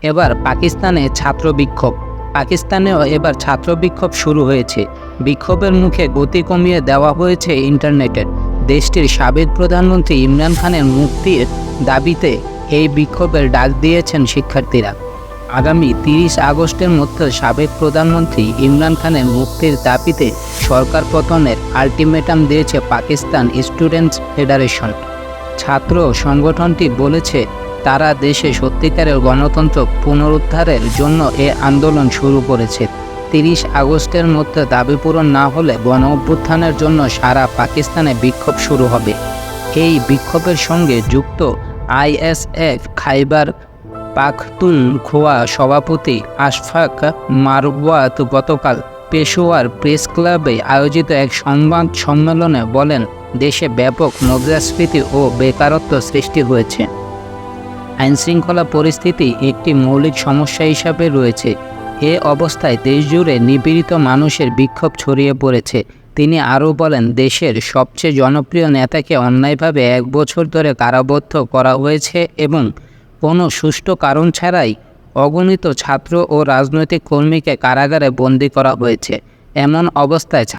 এবার পাকিস্তানে ছাত্র বিক্ষোভ। পাকিস্তানেও এবার ছাত্র বিক্ষোভ শুরু হয়েছে। বিক্ষোভের মুখে গতি কমিয়ে দেওয়া হয়েছে ইন্টারনেটের। দেশটির সাবেক প্রধানমন্ত্রী ইমরান খানের মুক্তির দাবিতে এই বিক্ষোভের ডাক দিয়েছেন শিক্ষার্থীরা। আগামী 30 আগস্টের মধ্যে সাবেক প্রধানমন্ত্রী ইমরান খানের মুক্তির দাবিতে সরকার পতনের আলটিমেটাম দিয়েছে পাকিস্তান স্টুডেন্টস ফেডারেশন। ছাত্র সংগঠনটি বলেছে তারা দেশে সত্যিকারের গণতন্ত্র পুনরুদ্ধারের জন্য এ আন্দোলন শুরু করেছে। 30 আগস্টের মধ্যে দাবি পূরণ না হলে গণ অভ্যুত্থানের জন্য সারা পাকিস্তানে বিক্ষোভ শুরু হবে। এই বিক্ষোভের সঙ্গে যুক্ত আইএসএফ খাইবার পাখতুনখোয়া সভাপতি আশফাক মারওয়াত গতকাল পেশোয়ার প্রেস ক্লাবে আয়োজিত এক সংবাদ সম্মেলনে বলেন, দেশে ব্যাপক মুদ্রাস্ফীতি ও বেকারত্ব সৃষ্টি হয়েছে। আইনশৃঙ্খলা পরিস্থিতি একটি মৌলিক সমস্যা হিসাবে রয়েছে। এ অবস্থায় দেশজুড়ে নিপীড়িত মানুষের বিক্ষোভ ছড়িয়ে পড়েছে। তিনি আরও বলেন, দেশের সবচেয়ে জনপ্রিয় নেতাকে অন্যায়ভাবে 1 বছর ধরে কারাবদ্ধ করা হয়েছে এবং কোনো সুষ্ঠু কারণ ছাড়াই অগণিত ছাত্র ও রাজনৈতিক কর্মীকে কারাগারে বন্দী করা হয়েছে। এমন অবস্থায়